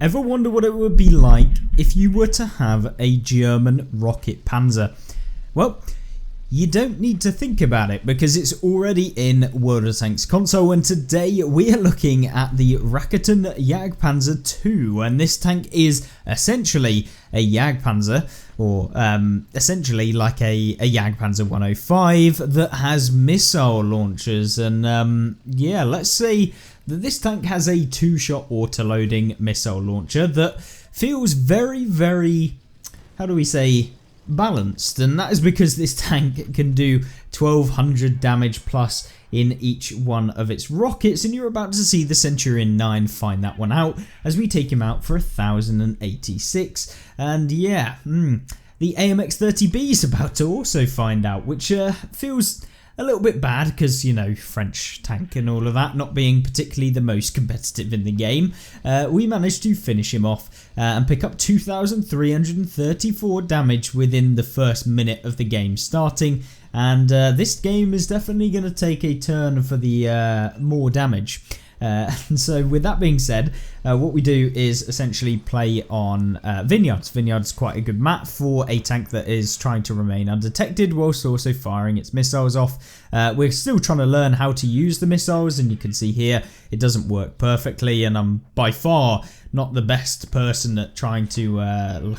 Ever wonder what it would be like if you were to have a German rocket panzer? Well, you don't need to think about it because it's already in World of Tanks console, and today we are looking at the Raketen Jagdpanzer 2, and this tank is essentially a Jagdpanzer, or essentially like a Jagdpanzer 105 that has missile launchers. And yeah, let's say that this tank has a two-shot auto-loading missile launcher that feels very, how do we say, balanced, and that is because this tank can do 1200 damage plus in each one of its rockets, and you're about to see the Centurion 9 find that one out as we take him out for 1086. And yeah, the AMX-30B is about to also find out, which feels a little bit bad because, you know, French tank and all of that not being particularly the most competitive in the game. We managed to finish him off and pick up 2334 damage within the first minute of the game starting, and this game is definitely going to take a turn for the more damage. And so with that being said, what we do is essentially play on Vineyards. Vineyards quite a good map for a tank that is trying to remain undetected whilst also firing its missiles off. We're still trying to learn how to use the missiles, and you can see here it doesn't work perfectly, and I'm by far not the best person at trying to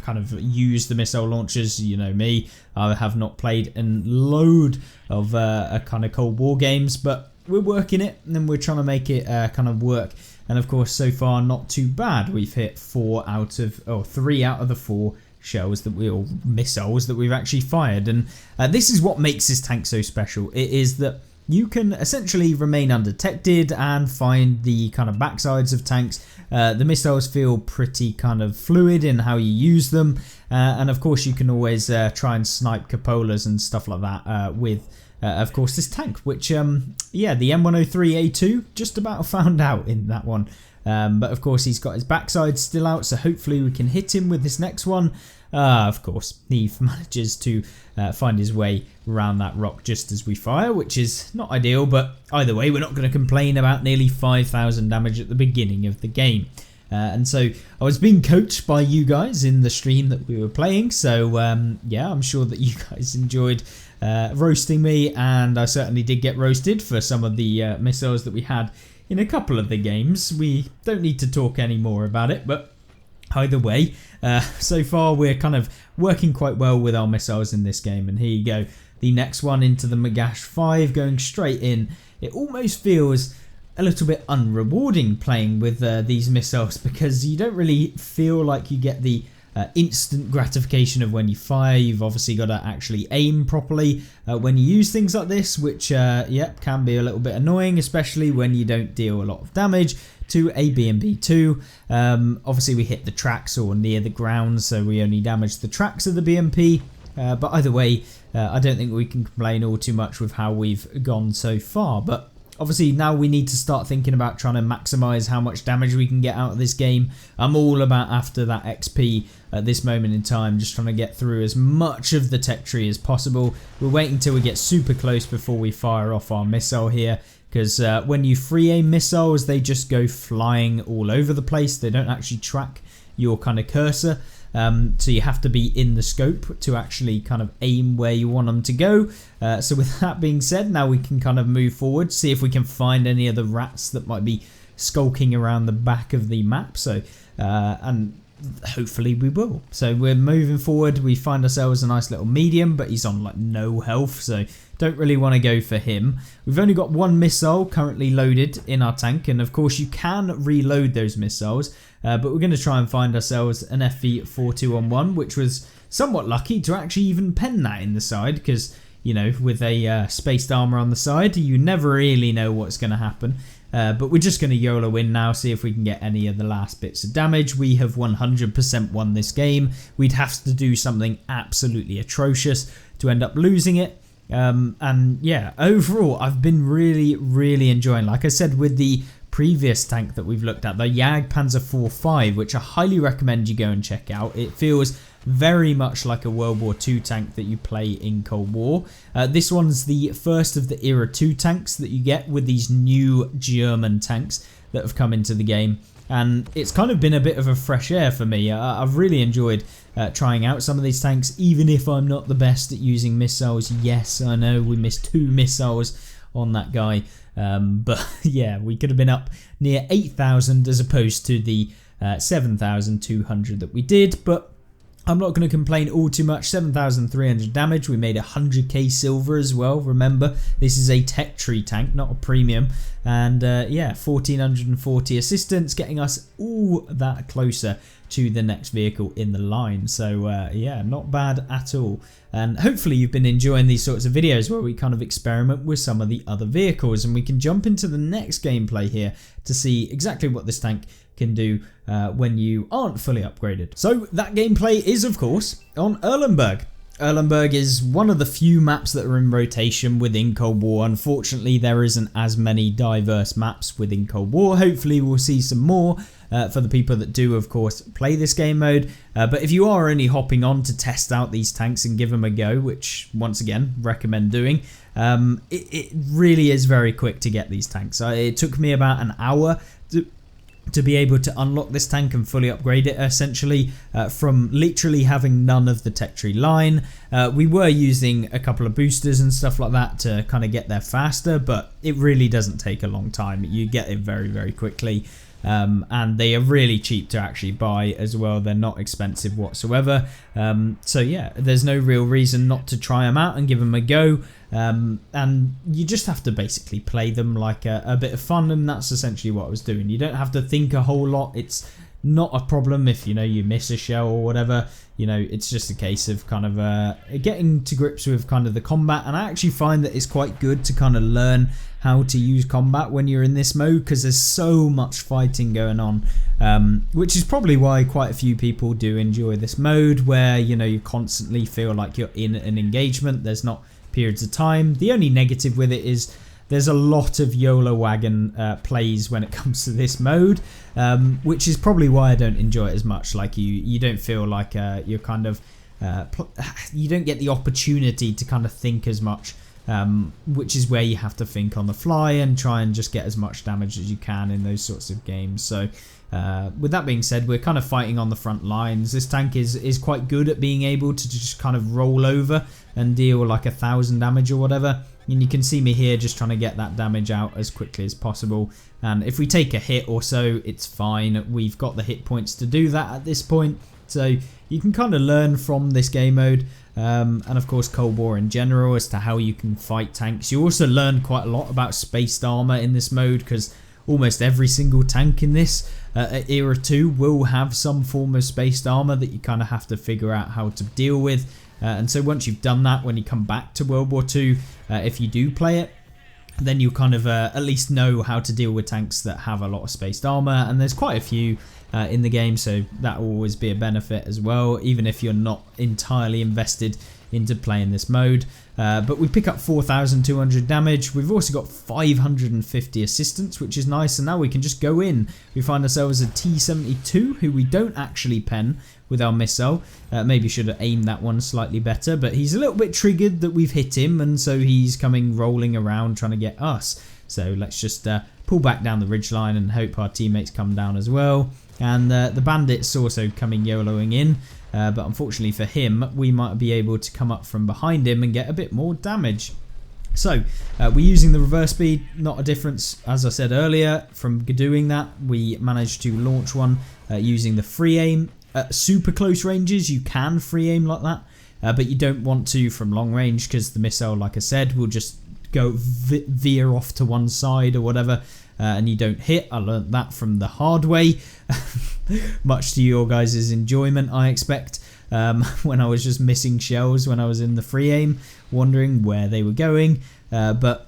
kind of use the missile launchers. You know me, I have not played a load of a kind of Cold War games, but we're working it and we're trying to make it kind of work. And of course, so far not too bad. We've hit 3 out of the 4 shells that missiles that we've actually fired, and this is what makes this tank so special. It is that you can essentially remain undetected and find the kind of backsides of tanks. The missiles feel pretty kind of fluid in how you use them, and of course you can always try and snipe cupolas and stuff like that with of course this tank, which yeah, the M103A2 just about found out in that one. But of course he's got his backside still out, so hopefully we can hit him with this next one. Of course he manages to find his way around that rock just as we fire, which is not ideal, but either way we're not going to complain about nearly 5000 damage at the beginning of the game. And so I was being coached by you guys in the stream that we were playing, so yeah, I'm sure that you guys enjoyed roasting me, and I certainly did get roasted for some of the missiles that we had in a couple of the games. We don't need to talk any more about it, but either way, so far we're kind of working quite well with our missiles in this game. And here you go, the next one into the Magash 5 going straight in. It almost feels a little bit unrewarding playing with these missiles, because you don't really feel like you get the instant gratification of when you fire. You've obviously got to actually aim properly when you use things like this, which yep, can be a little bit annoying, especially when you don't deal a lot of damage to a BMP2. Obviously we hit the tracks or near the ground, so we only damage the tracks of the BMP, but either way I don't think we can complain all too much with how we've gone so far. But obviously now we need to start thinking about trying to maximize how much damage we can get out of this game. I'm all about after that XP at this moment in time, just trying to get through as much of the tech tree as possible. We're waiting until we get super close before we fire off our missile here, because when you free aim missiles, they just go flying all over the place. They don't actually track your kind of cursor. So you have to be in the scope to actually kind of aim where you want them to go. So with that being said, now we can kind of move forward, see if we can find any of the rats that might be skulking around the back of the map. So and hopefully we will. So we're moving forward. We find ourselves a nice little medium, but he's on like no health, so don't really want to go for him. We've only got 1 missile currently loaded in our tank, and of course you can reload those missiles, but we're going to try and find ourselves an FV4211, which was somewhat lucky to actually even pen that in the side, because, you know, with a spaced armor on the side, you never really know what's going to happen. But we're just going to YOLO in now, see if we can get any of the last bits of damage. We have 100% won this game. We'd have to do something absolutely atrocious to end up losing it. And yeah, overall, I've been really enjoying, like I said, with the previous tank that we've looked at, the Jagdpanzer 4.5, which I highly recommend you go and check out. It feels very much like a World War II tank that you play in Cold War. This one's the first of the Era 2 tanks that you get with these new German tanks that have come into the game. and it's kind of been a bit of a fresh air for me. I've really enjoyed trying out some of these tanks, even if I'm not the best at using missiles. Yes, I know we missed 2 missiles on that guy, but yeah, we could have been up near 8,000 as opposed to the 7,200 that we did, but I'm not going to complain all too much. 7,300 damage. We made 100k silver as well. Remember, this is a tech tree tank, not a premium. And yeah, 1,440 assistance, getting us all that closer to the next vehicle in the line. So yeah, not bad at all. And hopefully you've been enjoying these sorts of videos where we kind of experiment with some of the other vehicles, and we can jump into the next gameplay here to see exactly what this tank can do when you aren't fully upgraded. So that gameplay is of course on Erlenberg. Erlenberg is one of the few maps that are in rotation within Cold War. Unfortunately, there isn't as many diverse maps within Cold War. Hopefully we'll see some more for the people that do, of course, play this game mode. But if you are only hopping on to test out these tanks and give them a go, which once again recommend doing, it really is very quick to get these tanks. It took me about an hour to be able to unlock this tank and fully upgrade it, essentially, from literally having none of the tech tree line. We were using a couple of boosters and stuff like that to kind of get there faster, but it really doesn't take a long time. You get it very, very quickly. And they are really cheap to actually buy as well. They're not expensive whatsoever. So yeah, there's no real reason not to try them out and give them a go. And you just have to basically play them like a bit of fun, and that's essentially what I was doing. You don't have to think a whole lot. It's not a problem if you miss a shell or whatever. It's just a case of kind of getting to grips with kind of the combat. And I actually find that it's quite good to kind of learn how to use combat when you're in this mode, because there's so much fighting going on, which is probably why quite a few people do enjoy this mode, where you constantly feel like you're in an engagement. There's not periods of time. The only negative with it is there's a lot of YOLO wagon plays when it comes to this mode, which is probably why I don't enjoy it as much. Like you don't feel like you're kind of you don't get the opportunity to kind of think as much, which is where you have to think on the fly and try and just get as much damage as you can in those sorts of games. So with that being said, we're kind of fighting on the front lines. This tank is quite good at being able to just kind of roll over and deal like 1,000 damage or whatever. And you can see me here just trying to get that damage out as quickly as possible. And if we take a hit or so, it's fine. We've got the hit points to do that at this point. So you can kind of learn from this game mode, and of course Cold War in general, as to how you can fight tanks. You also learn quite a lot about spaced armor in this mode, because almost every single tank in this era 2 will have some form of spaced armor that you kind of have to figure out how to deal with. And so once you've done that, when you come back to World War II, if you do play it, then you kind of at least know how to deal with tanks that have a lot of spaced armor. And there's quite a few in the game, so that will always be a benefit as well, even if you're not entirely invested into playing this mode. But we pick up 4,200 damage. We've also got 550 assistance, which is nice. And now we can just go in. We find ourselves a T-72, who we don't actually pen with our missile. Maybe should have aimed that one slightly better, but he's a little bit triggered that we've hit him, and so he's coming rolling around trying to get us. So let's just pull back down the ridgeline and hope our teammates come down as well. And the bandit's also coming YOLOing in, but unfortunately for him, we might be able to come up from behind him and get a bit more damage. So we're using the reverse speed, not a difference, as I said earlier. From doing that, we managed to launch one using the free aim. At super close ranges, you can free aim like that, but you don't want to from long range, because the missile, like I said, will just go veer off to one side or whatever, and you don't hit. I learnt that from the hard way, much to your guys' enjoyment, I expect, when I was just missing shells when I was in the free aim, wondering where they were going. But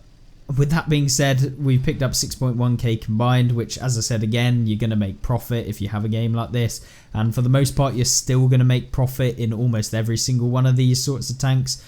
with that being said, we picked up 6.1k combined, which, as I said again, you're going to make profit if you have a game like this. And for the most part, you're still going to make profit in almost every single one of these sorts of tanks,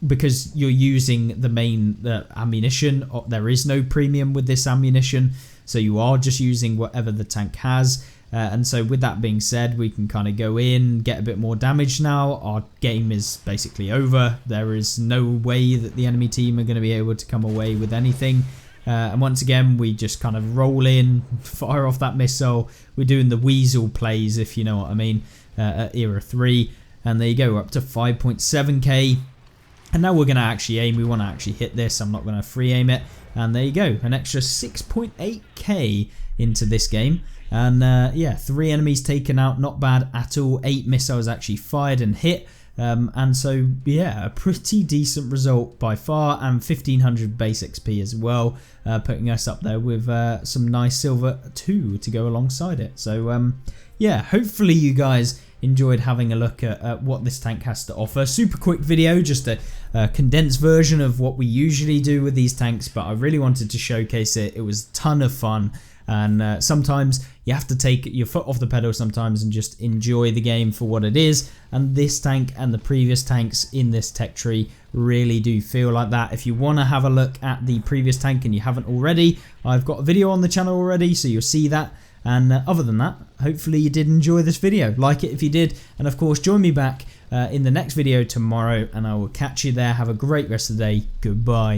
because you're using the main ammunition. There is no premium with this ammunition, so you are just using whatever the tank has. And so with that being said, we can kind of go in, get a bit more damage now. Our game is basically over. There is no way that the enemy team are going to be able to come away with anything. And once again, we just kind of roll in, fire off that missile. We're doing the weasel plays, if you know what I mean, at Era 3. And there you go, we're up to 5.7k. And now we're going to actually aim. We want to actually hit this. I'm not going to free aim it. And there you go, an extra 6.8k into this game. And yeah, 3 enemies taken out, not bad at all. 8 missiles actually fired and hit. And so, yeah, a pretty decent result by far, and 1500 base XP as well, putting us up there with some nice silver too to go alongside it. So, yeah, hopefully you guys enjoyed having a look at what this tank has to offer. Super quick video, just a condensed version of what we usually do with these tanks, but I really wanted to showcase it. It was a ton of fun. And sometimes you have to take your foot off the pedal sometimes and just enjoy the game for what it is. And this tank and the previous tanks in this tech tree really do feel like that. If you want to have a look at the previous tank and you haven't already, I've got a video on the channel already, so you'll see that. And other than that, hopefully you did enjoy this video. Like it if you did, and of course join me back in the next video tomorrow, and I will catch you there. Have a great rest of the day. Goodbye.